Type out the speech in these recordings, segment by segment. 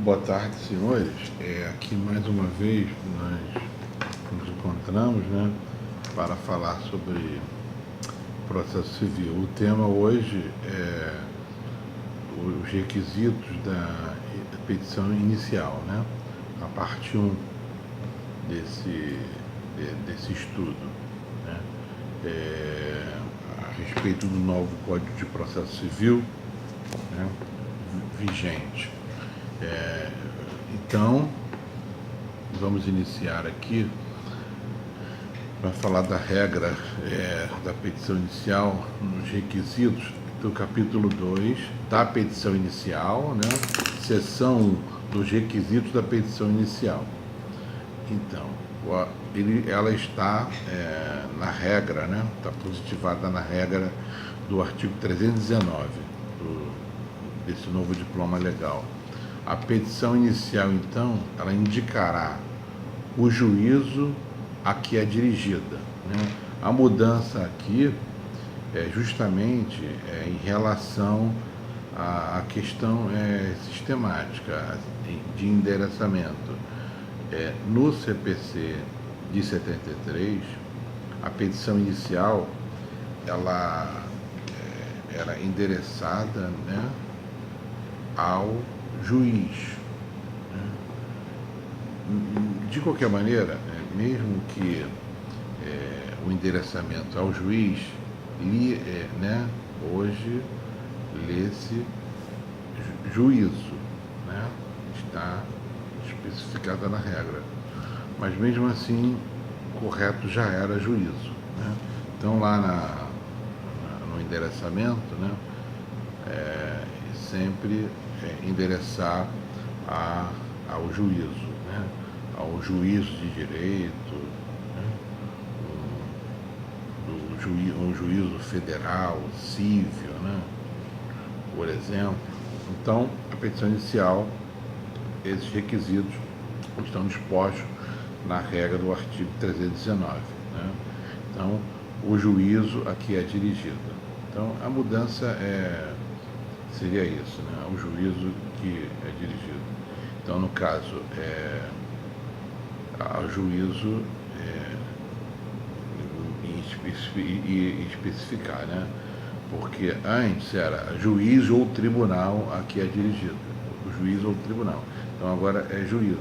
Boa tarde, senhores. Aqui mais uma vez nós nos encontramos, né, para falar sobre processo civil. O tema hoje é os requisitos da petição inicial, né, a parte 1 desse estudo, né, a respeito do novo Código de Processo Civil, né, vigente. Então, vamos iniciar aqui para falar da regra da petição inicial nos requisitos do capítulo 2 da petição inicial, né? Seção 1 dos requisitos da petição inicial. Então, ela está na regra, né? Está positivada na regra do artigo 319 desse novo diploma legal. A petição inicial, então, ela indicará o juízo a que é dirigida, né? A mudança aqui é justamente em relação à questão sistemática de endereçamento. No CPC de 73, a petição inicial ela era endereçada, né, ao juiz. De qualquer maneira, mesmo que o endereçamento ao juiz, hoje lê-se juízo, né? Está especificada na regra. Mas mesmo assim, correto já era juízo, né? Então lá no endereçamento, né, sempre endereçar ao juízo, né? Ao juízo de direito, né? Um juízo federal, civil, né? Por exemplo. Então, a petição inicial, esses requisitos estão dispostos na regra do artigo 319, né? Então, o juízo a que é dirigido. Então, a mudança seria isso, né? O juízo que é dirigido. Então, no caso, ao juízo especificar, né? Porque antes era juiz ou tribunal a que é dirigido. O juiz ou tribunal. Então, agora é juízo.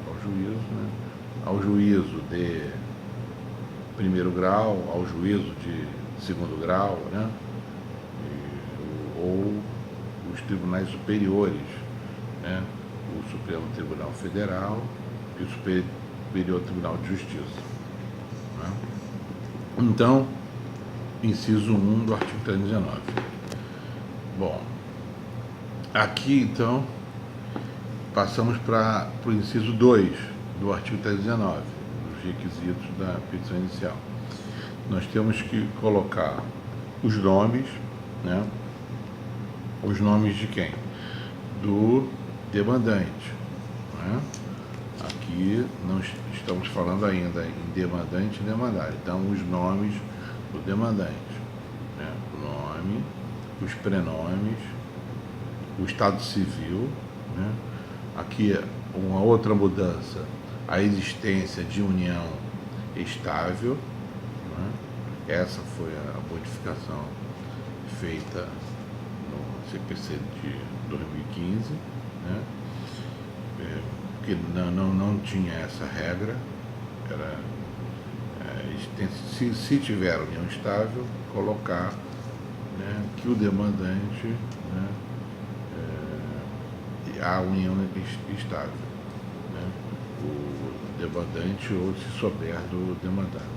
Ao juízo, né? Ao juízo de primeiro grau, ao juízo de segundo grau, né? Ou os tribunais superiores, né? O Supremo Tribunal Federal e o Superior Tribunal de Justiça, né? Então, inciso 1 do artigo 319. Bom, aqui então passamos para o inciso 2 do artigo 319, os requisitos da petição inicial. Nós temos que colocar os nomes, né? Os nomes de quem? Do demandante, né? Aqui não estamos falando ainda em demandante e demandado. Então, os nomes do demandante, né? O nome, os prenomes, o estado civil, né? Aqui, uma outra mudança, a existência de união estável, né? Essa foi a modificação feita no CPC de 2015, né? Porque não tinha essa regra, era se tiver união estável, colocar, né, que o demandante, né, a união estável, né, o demandante ou se souber do demandado.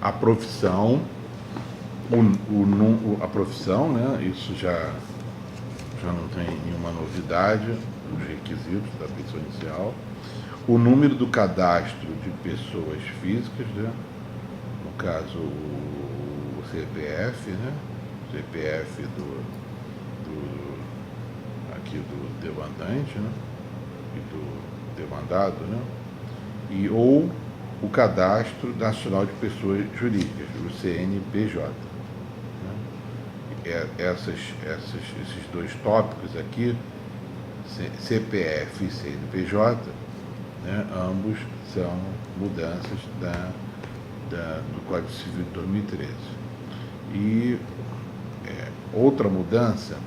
A profissão, a profissão, né, isso já não tem nenhuma novidade nos requisitos da petição inicial. O número do cadastro de pessoas físicas, né, no caso o CPF, né, CPF aqui do demandante, né, e do demandado, né, ou o Cadastro Nacional de Pessoas Jurídicas, o CNPJ. Né? Esses dois tópicos aqui CPF e CNPJ, né, ambos são mudanças do Código Civil de 2013. E outra mudança,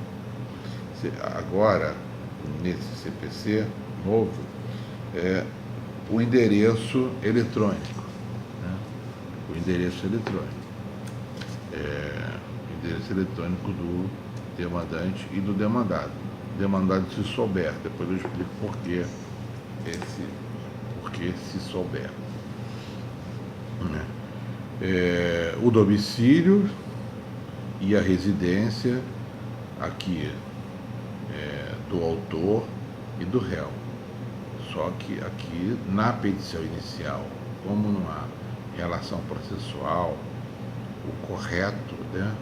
agora, nesse CPC novo, é o endereço eletrônico. Né? O endereço eletrônico. O endereço eletrônico do demandante e do demandado. O demandado se souber, depois eu explico por que se souber. Né? O domicílio e a residência aqui do autor e do réu. Só que aqui na petição inicial, como não há relação processual, o correto, né,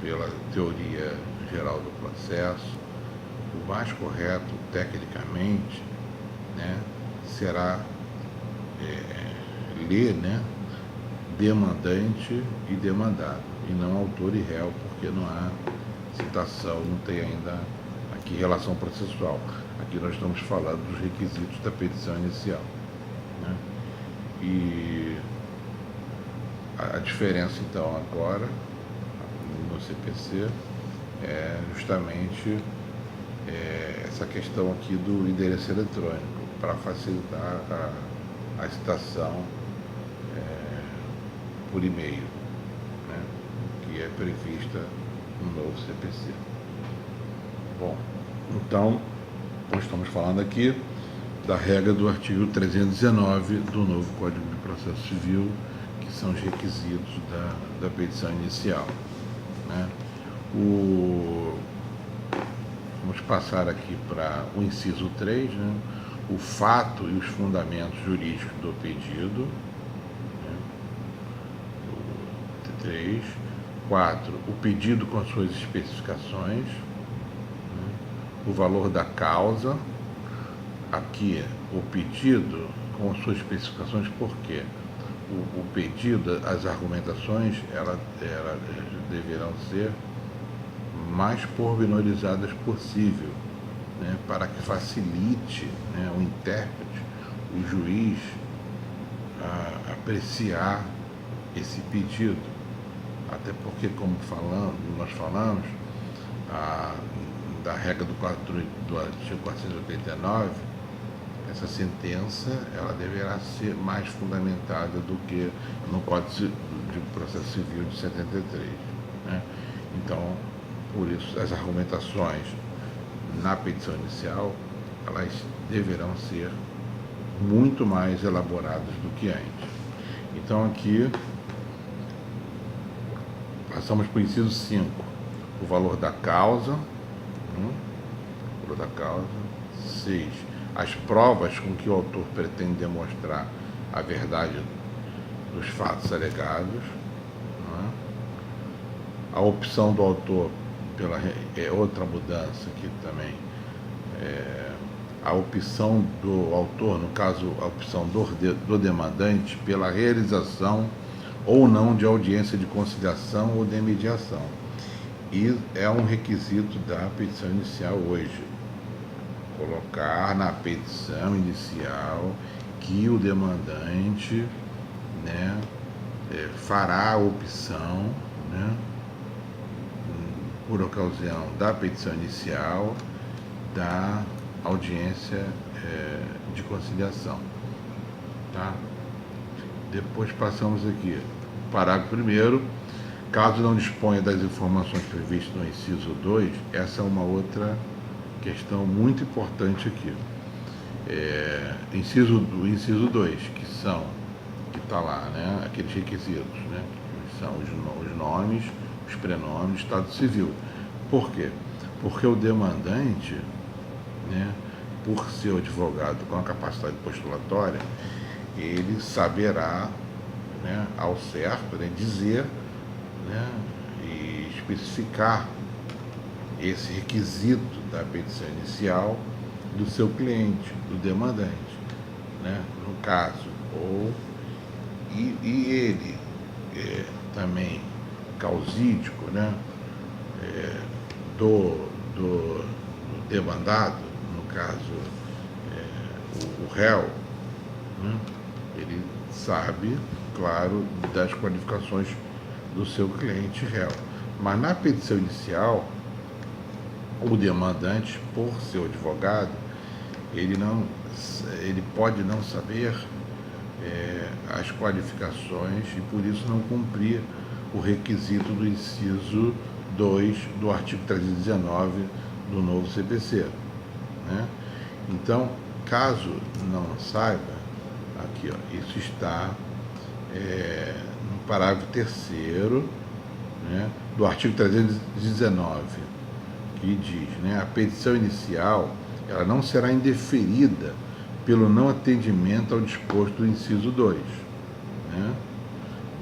pela teoria geral do processo, o mais correto tecnicamente, né, será ler, né, demandante e demandado, e não autor e réu, porque não há citação, não tem ainda aqui relação processual. Aqui nós estamos falando dos requisitos da petição inicial. Né? E a diferença, então, agora, no CPC, é justamente essa questão aqui do endereço eletrônico, para facilitar a citação por e-mail, né? Que é prevista no novo CPC. Bom, então, nós estamos falando aqui da regra do artigo 319 do novo Código de Processo Civil, que são os requisitos da petição inicial. Né? Vamos passar aqui para o inciso 3, né? O fato e os fundamentos jurídicos do pedido. Né? 3. 4. O pedido com suas especificações. Né? O valor da causa. Aqui, o pedido com suas especificações, por quê? O pedido, as argumentações, elas deverão ser mais pormenorizadas possível, né, para que facilite, né, o intérprete, o juiz, a apreciar esse pedido. Até porque, como nós falamos, da regra do artigo 489, essa sentença ela deverá ser mais fundamentada do que no Código de Processo Civil de 73. Né? Então, por isso, as argumentações na petição inicial, elas deverão ser muito mais elaboradas do que antes. Então, aqui, passamos para o inciso 5, o valor da causa. O valor da causa. 6. As provas com que o autor pretende demonstrar a verdade dos fatos alegados. Né? A opção do autor outra mudança aqui também. A opção do autor, no caso, a opção do demandante, pela realização ou não de audiência de conciliação ou de mediação. E é um requisito da petição inicial hoje. Colocar na petição inicial que o demandante, né, fará a opção, né, por ocasião da petição inicial, da audiência de conciliação. Tá? Depois passamos aqui, parágrafo 1º, caso não disponha das informações previstas no inciso 2, essa é uma outra questão muito importante aqui. Inciso 2, que está lá, né, aqueles requisitos, né, que são os nomes, os prenomes, estado civil. Por quê? Porque o demandante, né, por ser advogado com a capacidade postulatória, ele saberá, né, ao certo, né, dizer, né, e especificar esse requisito da petição inicial do seu cliente, do demandante, né, no caso, e ele também causídico, né, do demandado, no caso o réu, né, ele sabe, claro, das qualificações do seu cliente réu. Mas na petição inicial, o demandante, por seu advogado, ele pode não saber as qualificações e por isso não cumprir o requisito do inciso 2 do artigo 319 do novo CPC, né? Então, caso não saiba, aqui, ó, isso está no parágrafo 3º, né, do artigo 319, que diz, né, a petição inicial ela não será indeferida pelo não atendimento ao disposto do inciso 2, né,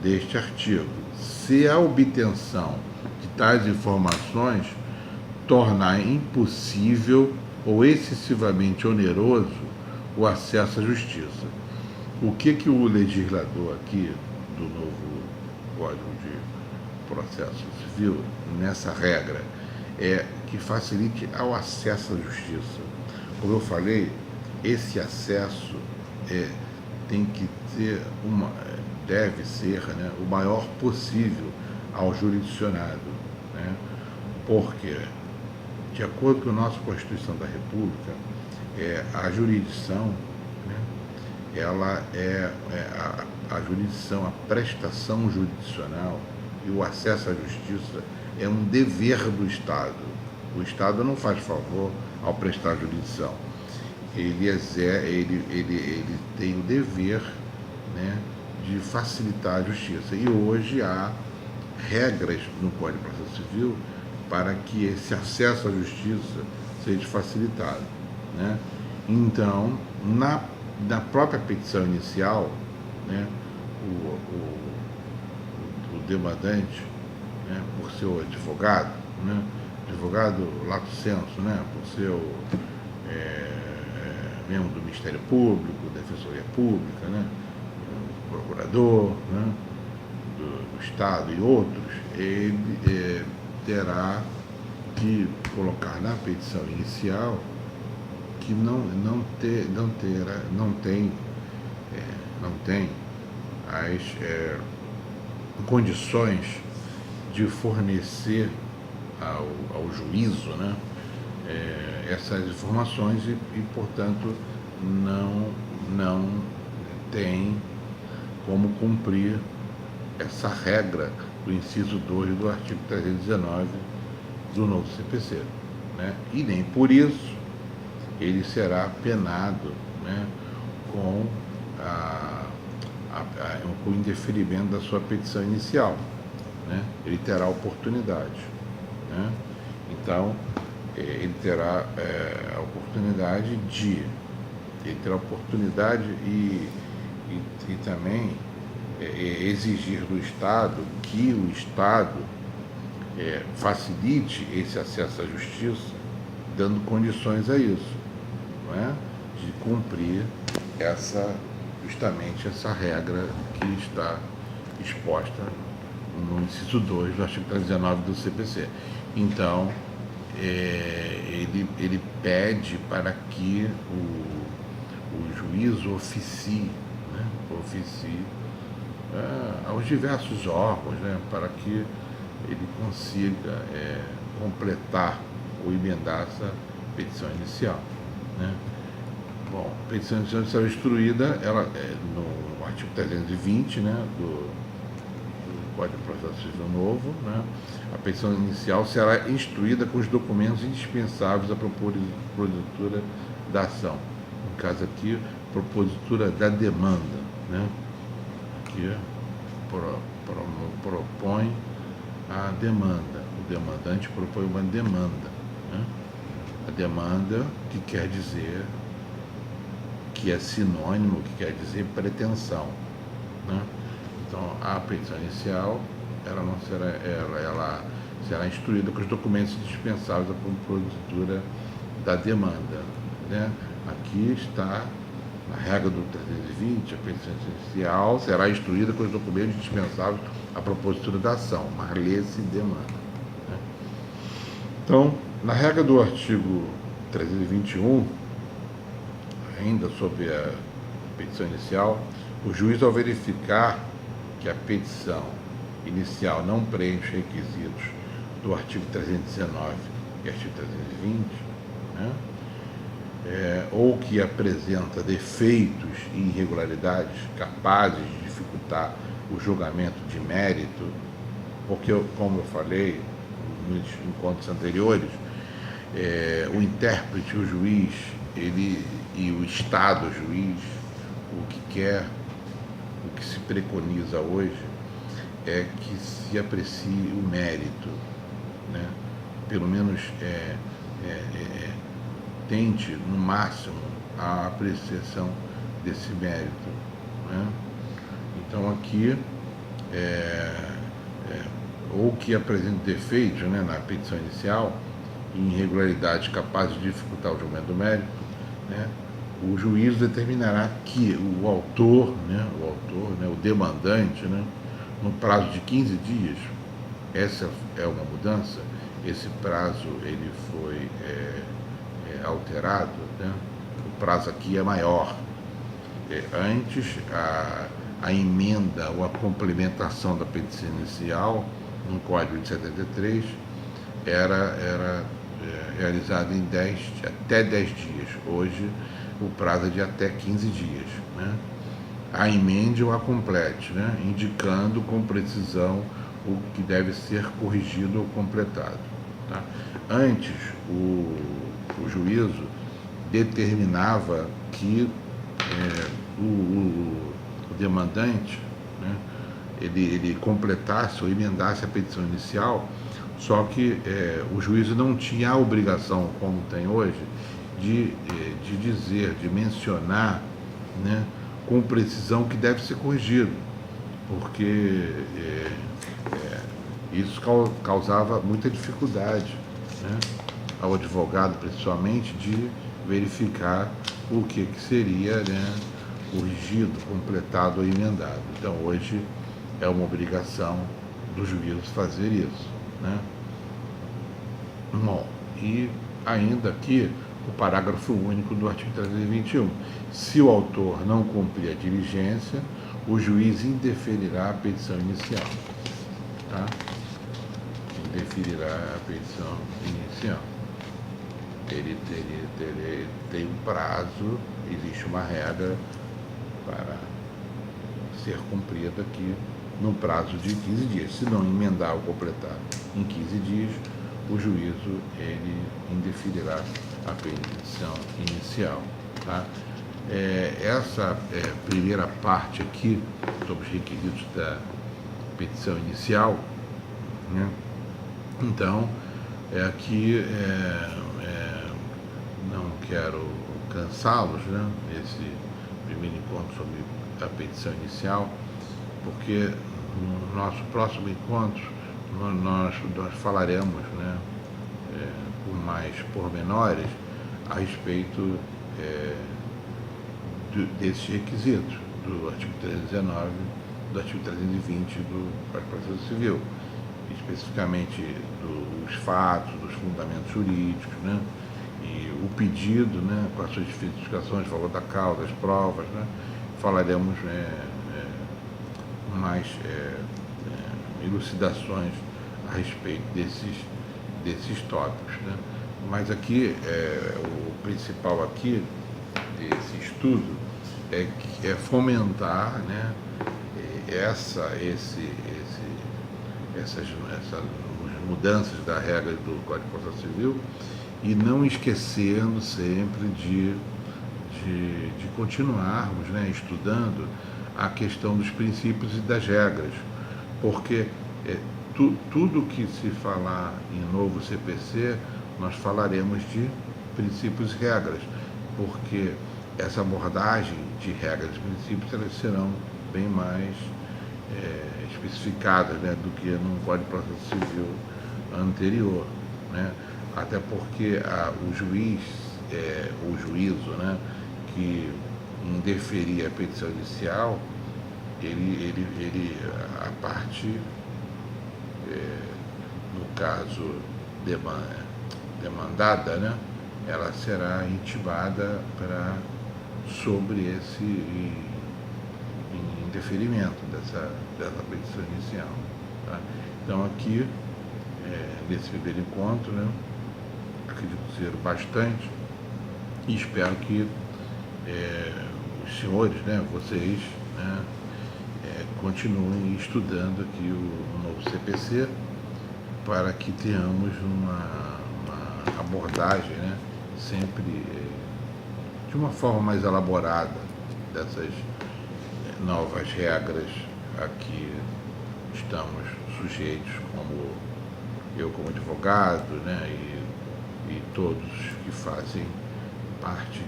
deste artigo, se a obtenção de tais informações tornar impossível ou excessivamente oneroso o acesso à justiça. O que o legislador aqui do novo Código de Processo Civil, nessa regra, é que facilite ao acesso à justiça. Como eu falei, esse acesso tem que ter deve ser, né, o maior possível ao jurisdicionado, né? Porque, de acordo com a nossa Constituição da República, a jurisdição, né, ela a jurisdição, a prestação jurisdicional e o acesso à justiça é um dever do Estado. O Estado não faz favor ao prestar jurisdição. Ele tem o dever, né, de facilitar a justiça. E hoje há regras no Código de Processo Civil para que esse acesso à justiça seja facilitado, né? Então, na própria petição inicial, né, o demandante, né, por seu advogado, né, advogado lato sensu, né, por seu membro do Ministério Público, Defensoria Pública, né, procurador, né, do Estado e outros, ele terá que colocar na petição inicial que não tem as condições de fornecer ao juízo, né, essas informações e, portanto, não tem como cumprir essa regra do inciso 2 do artigo 319 do novo CPC, né? E nem por isso ele será penado, né, com o indeferimento da sua petição inicial, né? Ele terá oportunidade, né? Então, ele terá a oportunidade e também exigir do Estado que o Estado facilite esse acesso à justiça, dando condições a isso, não é? De cumprir justamente essa regra que está exposta no inciso 2 do artigo 319 do CPC. Então, ele pede para que o juiz oficie, né, aos diversos órgãos, né, para que ele consiga completar ou emendar essa petição inicial, né? Bom, a petição inicial será instruída no artigo 320, né, do Código de Processo Civil Novo, né? A petição inicial será instruída com os documentos indispensáveis à propositura da ação. No caso aqui, propositura da demanda, né? Aqui propõe a demanda. O demandante propõe uma demanda, né? A demanda, que quer dizer, que é sinônimo, que quer dizer pretensão, né? Então, a petição inicial, ela será instruída com os documentos indispensáveis à propositura da demanda, né? Aqui está, na regra do 320, a petição inicial será instruída com os documentos indispensáveis à propositura da ação, mas lê-se demanda, né? Então, na regra do artigo 321, ainda sobre a petição inicial, o juiz, ao verificar que a petição inicial não preenche requisitos do artigo 319 e artigo 320, né, ou que apresenta defeitos e irregularidades capazes de dificultar o julgamento de mérito, porque, como eu falei nos encontros anteriores, o intérprete, o juiz, ele e o Estado, o juiz, o que quer, o que se preconiza hoje é que se aprecie o mérito, né? Pelo menos tente, no máximo, a apreciação desse mérito, né? Então, aqui, ou que apresente defeitos, né, na petição inicial, irregularidades capazes de dificultar o julgamento do mérito, né, o juiz determinará que o autor, o demandante, né, no prazo de 15 dias, essa é uma mudança, esse prazo ele foi alterado, né, o prazo aqui é maior. Antes, a emenda ou a complementação da petição inicial, no Código de 73, era realizada em até 10 dias. Hoje, o prazo é de até 15 dias. Né? A emenda ou a complete, né? Indicando com precisão o que deve ser corrigido ou completado. Tá? Antes, o juízo determinava que o demandante, né, ele completasse ou emendasse a petição inicial, só que o juízo não tinha a obrigação, como tem hoje, de dizer, de mencionar, né, com precisão que deve ser corrigido, porque isso causava muita dificuldade, né, ao advogado, principalmente, de verificar o que seria, né, corrigido, completado ou emendado. Então, hoje é uma obrigação do juiz fazer isso, né? Bom, e ainda aqui o parágrafo único do artigo 321. Se o autor não cumprir a diligência, o juiz indeferirá a petição inicial. Tá? Indeferirá a petição inicial. Ele tem um prazo, existe uma regra para ser cumprida aqui no prazo de 15 dias. Se não emendar ou completar em 15 dias, o juízo ele indeferirá a petição inicial. Tá? Essa primeira parte aqui, sobre os requisitos da petição inicial, né? Então, aqui não quero cansá-los, né, nesse primeiro encontro sobre a petição inicial, porque no nosso próximo encontro nós falaremos, né, com mais pormenores a respeito desses requisitos do artigo 319, do artigo 320 do Código de Processo Civil, especificamente dos fatos, dos fundamentos jurídicos, né, e o pedido, né, com as suas especificações, valor da causa, as provas, né, falaremos mais elucidações a respeito desses tópicos, né. Mas aqui, o principal aqui desse estudo é fomentar, né, essas mudanças da regra do Código de Processo Civil, e não esquecendo sempre de continuarmos, né, estudando a questão dos princípios e das regras, porque tudo que se falar em novo CPC, nós falaremos de princípios e regras, porque essa abordagem de regras e princípios elas serão bem mais especificadas, né, do que no Código de Processo Civil anterior, né? Até porque o juiz, o juízo, né, que indeferir a petição inicial, a parte, no caso demandada, né, ela será intimada sobre esse indeferimento dessa petição inicial. Tá? Então aqui, nesse primeiro encontro, né, acredito ser bastante, e espero que os senhores, né, vocês, né, continuem estudando aqui o novo CPC para que tenhamos uma abordagem, né, sempre de uma forma mais elaborada dessas novas regras a que estamos sujeitos, como eu como advogado, né, e todos que fazem parte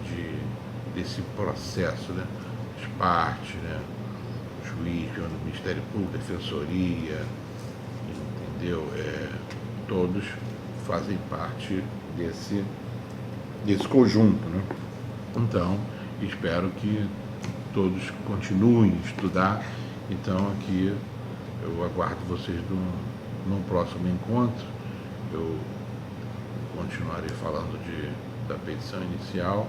desse processo, né, as partes, né, o juiz, o Ministério Público, a Defensoria, entendeu? Todos fazem parte desse conjunto, né? Então, espero que todos continuem a estudar. Então, aqui eu aguardo vocês num próximo encontro. Eu continuarei falando da petição inicial,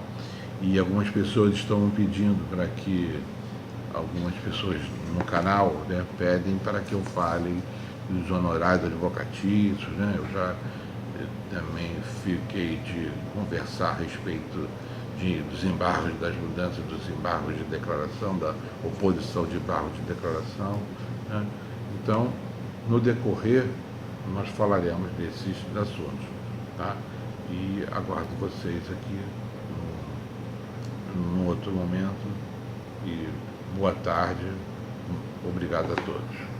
e algumas pessoas estão pedindo para que, algumas pessoas no canal, né, pedem para que eu fale dos honorários advocatícios, né? Eu já também fiquei de conversar a respeito dos embargos, das mudanças dos embargos de declaração, da oposição de embargos de declaração, né? Então, no decorrer, nós falaremos desses assuntos, tá? E aguardo vocês aqui num outro momento, e boa tarde, obrigado a todos.